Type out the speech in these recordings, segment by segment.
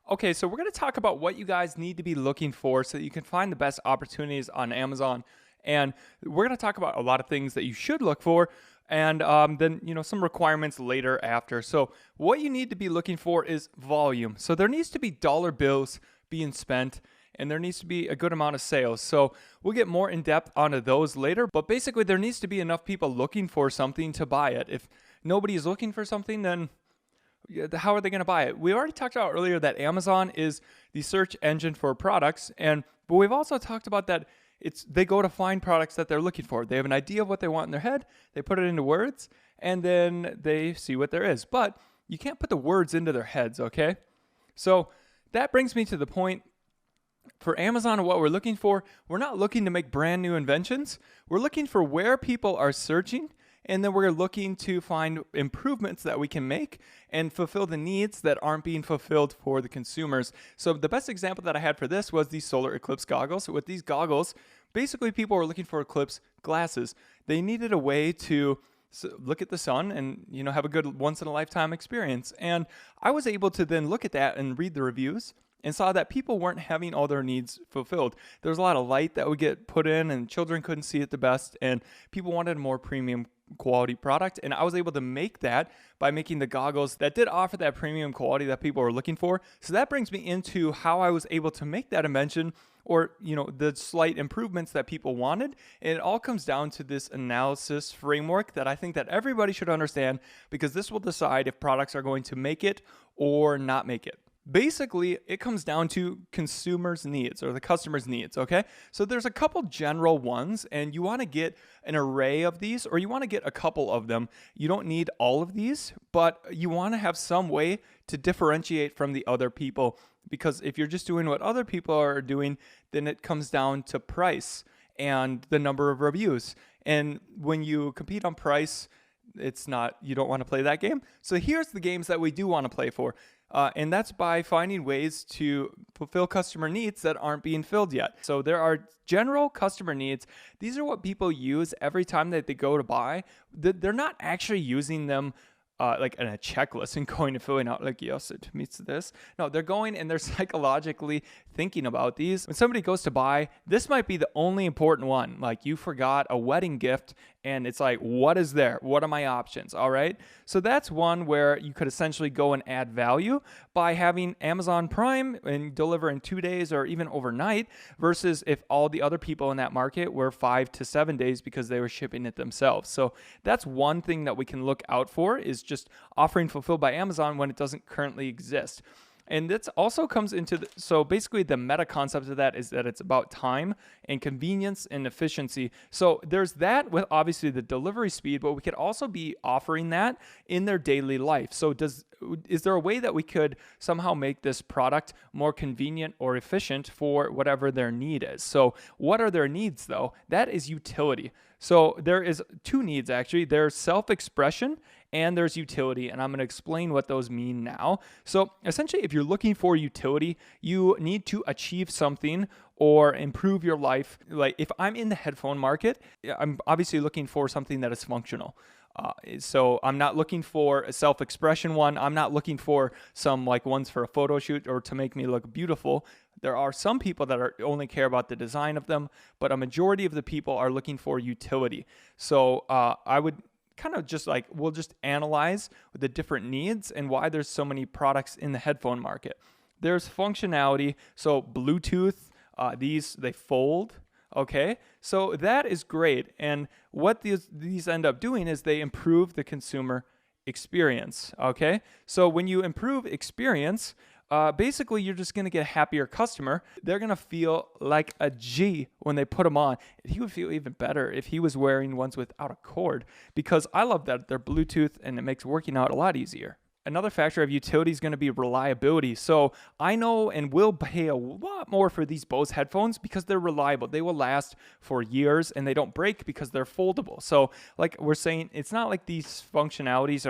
Okay, so we're going to talk about what you guys need to be looking for so that you can find the best opportunities on Amazon. And we're going to talk about a lot of things that you should look for and then, some requirements later after. So, what you need to be looking for is volume. So, there needs to be dollar bills being spent and there needs to be a good amount of sales. So, we'll get more in depth onto those later. But basically, there needs to be enough people looking for something to buy it. If nobody is looking for something, then how are they going to buy it? We already talked about earlier that Amazon is the search engine for products, but we've also talked about that they go to find products that they're looking for. They have an idea of what they want in their head, they put it into words, and then they see what there is. But you can't put the words into their heads, okay? So that brings me to the point for Amazon and what we're looking for. We're not looking to make brand new inventions. We're looking for where people are searching, and then we're looking to find improvements that we can make and fulfill the needs that aren't being fulfilled for the consumers. So the best example that I had for this was the solar eclipse goggles. With these goggles, basically people were looking for eclipse glasses. They needed a way to look at the sun and have a good once in a lifetime experience. And I was able to then look at that and read the reviews and saw that people weren't having all their needs fulfilled. There was a lot of light that would get put in and children couldn't see it the best, and people wanted a more premium quality product. And I was able to make that by making the goggles that did offer that premium quality that people were looking for. So that brings me into how I was able to make that invention, or the slight improvements that people wanted. And it all comes down to this analysis framework that I think that everybody should understand, because this will decide if products are going to make it or not make it. Basically, it comes down to consumers' needs, or the customer's needs, okay? So there's a couple general ones, and you want to get an array of these, or you want to get a couple of them. You don't need all of these, but you want to have some way to differentiate from the other people, because if you're just doing what other people are doing, then it comes down to price and the number of reviews. And when you compete on price, you don't want to play that game. So here's the games that we do want to play for. And that's by finding ways to fulfill customer needs that aren't being filled yet. So there are general customer needs. These are what people use every time that they go to buy. They're not actually using them like in a checklist and going and filling out like, yes, it meets this. No, they're going and they're psychologically thinking about these. When somebody goes to buy, this might be the only important one. Like, you forgot a wedding gift and it's like, what is there? What are my options? All right. So that's one where you could essentially go and add value by having Amazon Prime and deliver in 2 days or even overnight, versus if all the other people in that market were 5 to 7 days because they were shipping it themselves. So that's one thing that we can look out for, is just offering fulfilled by Amazon when it doesn't currently exist. And this also comes into so basically the meta concept of that is that it's about time and convenience and efficiency. So there's that with obviously the delivery speed, but we could also be offering that in their daily life. So is there a way that we could somehow make this product more convenient or efficient for whatever their need is? So what are their needs though? That is utility. So there is two needs actually. There's self-expression and there's utility, and I'm going to explain what those mean now. So essentially, if you're looking for utility, you need to achieve something or improve your life. Like, if I'm in the headphone market, I'm obviously looking for something that is functional. So I'm not looking for a self-expression one. I'm not looking for some like ones for a photo shoot or to make me look beautiful. There are some people that only care about the design of them, but a majority of the people are looking for utility. So I would kind of just like, we'll just analyze the different needs and why there's so many products in the headphone market. There's functionality. So Bluetooth, they fold. Okay, so that is great. And what these end up doing is they improve the consumer experience. Okay, so when you improve experience, basically you're just going to get a happier customer. They're going to feel like a G when they put them on. He would feel even better if he was wearing ones without a cord, because I love that they're Bluetooth and it makes working out a lot easier. Another factor of utility is going to be reliability. So I know and will pay a lot more for these Bose headphones because they're reliable. They will last for years and they don't break because they're foldable. So like we're saying, it's not like these functionalities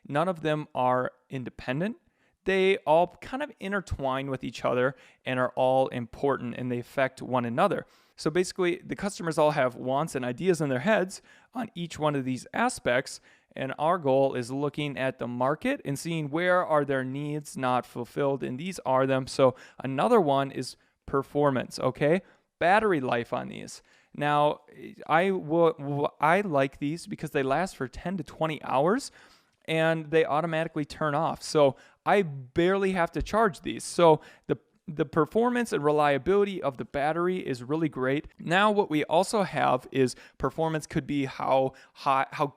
none of them are independent. They all kind of intertwine with each other and are all important, and they affect one another. So basically, the customers all have wants and ideas in their heads on each one of these aspects, And our goal is looking at the market and seeing where are their needs not fulfilled, and these are them. So another one is performance, okay? Battery life on these. Now, I like these because they last for 10 to 20 hours and they automatically turn off. So I barely have to charge these. So the performance and reliability of the battery is really great. Now what we also have is performance could be how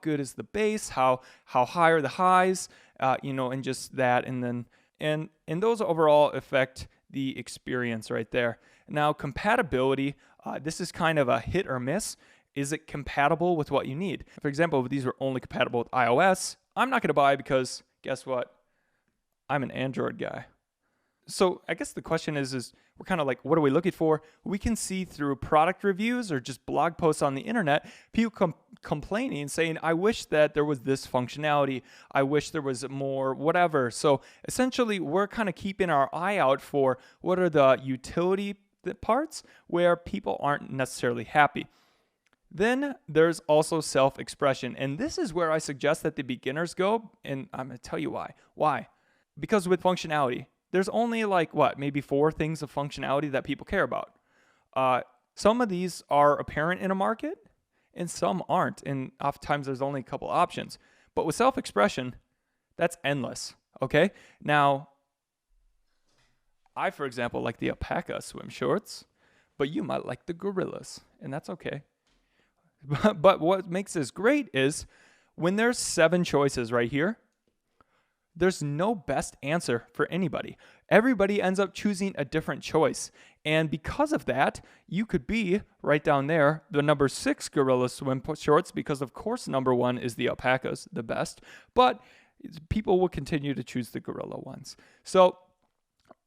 good is the bass, how high are the highs, and just that, and those overall affect the experience right there. Now compatibility, this is kind of a hit or miss. Is it compatible with what you need? For example, if these were only compatible with iOS, I'm not going to buy because guess what? I'm an Android guy. So I guess the question is we're kind of like, what are we looking for? We can see through product reviews or just blog posts on the internet, people complaining, saying, I wish that there was this functionality. I wish there was more, whatever. So essentially, we're kind of keeping our eye out for what are the utility parts where people aren't necessarily happy. Then there's also self-expression. And this is where I suggest that the beginners go. And I'm going to tell you why. Why? Because with functionality, there's only maybe 4 things of functionality that people care about. Some of these are apparent in a market and some aren't. And oftentimes there's only a couple options. But with self-expression, that's endless. Okay? Now, I, for example, like the alpaca swim shorts, but you might like the gorillas, and that's okay. But what makes this great is when there's 7 choices right here, there's no best answer for anybody. Everybody ends up choosing a different choice. And because of that, you could be right down there, the number 6 gorilla swim shorts, because of course number 1 is the alpacas, the best. But people will continue to choose the gorilla ones. So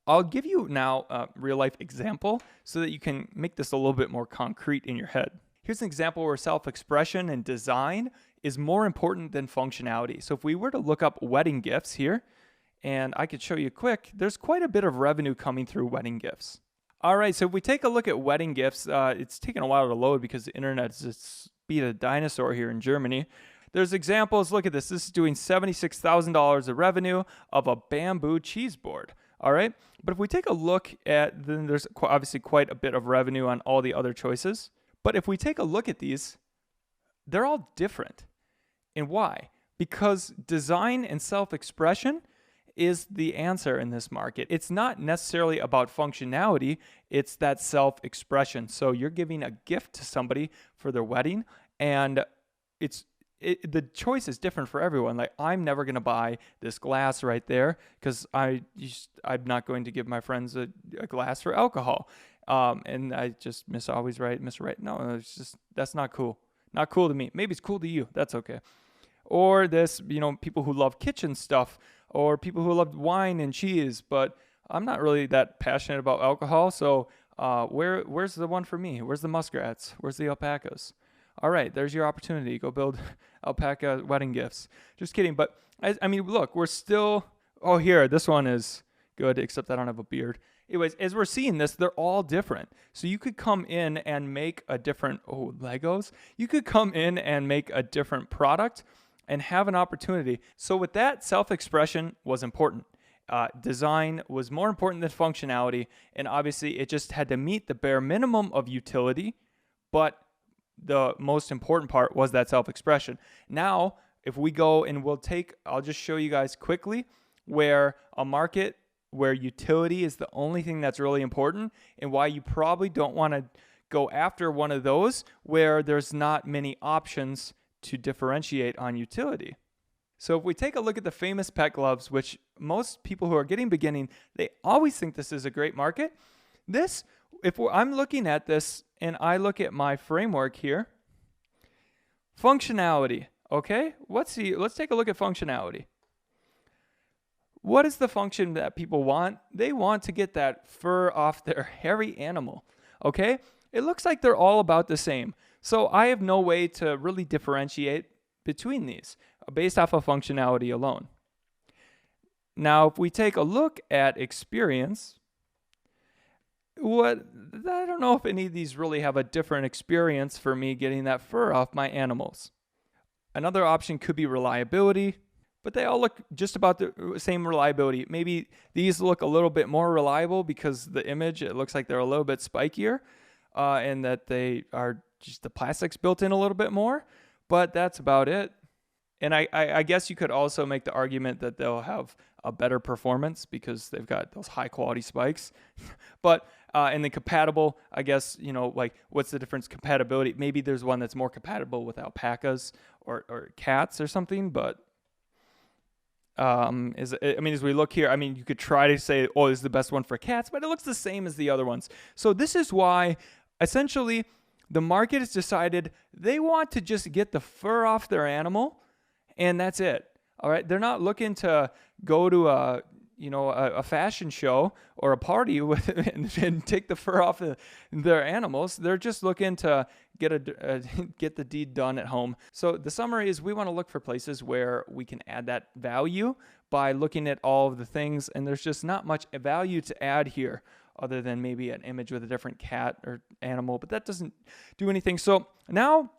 I'll give you now a real life example so that you can make this a little bit more concrete in your head. Here's an example where self-expression and design is more important than functionality. So if we were to look up wedding gifts here, and I could show you quick, there's quite a bit of revenue coming through wedding gifts. All right, so if we take a look at wedding gifts, it's taken a while to load because the internet is just speed of a dinosaur here in Germany. There's examples, look at this. This is doing $76,000 of revenue of a bamboo cheese board. All right, but if we take a look at, then there's obviously quite a bit of revenue on all the other choices. But if we take a look at these, they're all different. And why? Because design and self-expression is the answer in this market. It's not necessarily about functionality, it's that self-expression. So you're giving a gift to somebody for their wedding, and the choice is different for everyone. Like, I'm never going to buy this glass right there because I'm not going to give my friends a glass for alcohol. And I just miss right. No, it's just, that's not cool. Not cool to me. Maybe it's cool to you. That's okay. Or this, people who love kitchen stuff, or people who love wine and cheese, but I'm not really that passionate about alcohol. So where's the one for me? Where's the muskrats? Where's the alpacas? All right, there's your opportunity. Go build alpaca wedding gifts. Just kidding. But I mean, look, we're still, here, this one is good, except I don't have a beard. Anyways, as we're seeing this, they're all different. So you could come in and make a different, Legos. You could come in and make a different product and have an opportunity. So with that, self-expression was important. Design was more important than functionality. And obviously, it just had to meet the bare minimum of utility. But the most important part was that self-expression. Now, if we go and I'll just show you guys quickly where a market where utility is the only thing that's really important, and why you probably don't want to go after one of those where there's not many options to differentiate on utility. So if we take a look at the famous pet gloves, which most people who are beginning, they always think this is a great market. I'm looking at this and I look at my framework here, functionality, okay? Let's take a look at functionality. What is the function that people want? They want to get that fur off their hairy animal, okay? It looks like they're all about the same. So I have no way to really differentiate between these based off of functionality alone. Now, if we take a look at experience, I don't know if any of these really have a different experience for me getting that fur off my animals. Another option could be reliability, but they all look just about the same reliability. Maybe these look a little bit more reliable because the image, it looks like they're a little bit spikier, and that they are just the plastic's built in a little bit more, but that's about it. And I guess you could also make the argument that they'll have a better performance because they've got those high quality spikes. But and then compatible, I guess, like what's the difference? Compatibility. Maybe there's one that's more compatible with alpacas or cats or something. But as we look here, you could try to say, oh, this is the best one for cats, but it looks the same as the other ones. So this is why essentially the market has decided they want to just get the fur off their animal. And that's it. All right. They're not looking to go to a fashion show or a party with and take the fur off their animals. They're just looking to get the deed done at home. So the summary is we want to look for places where we can add that value by looking at all of the things. And there's just not much value to add here other than maybe an image with a different cat or animal, but that doesn't do anything. So now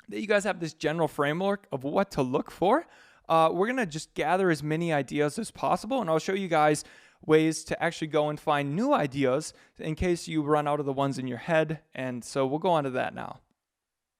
that you guys have this general framework of what to look for, we're going to just gather as many ideas as possible, and I'll show you guys ways to actually go and find new ideas in case you run out of the ones in your head. And so we'll go on to that now.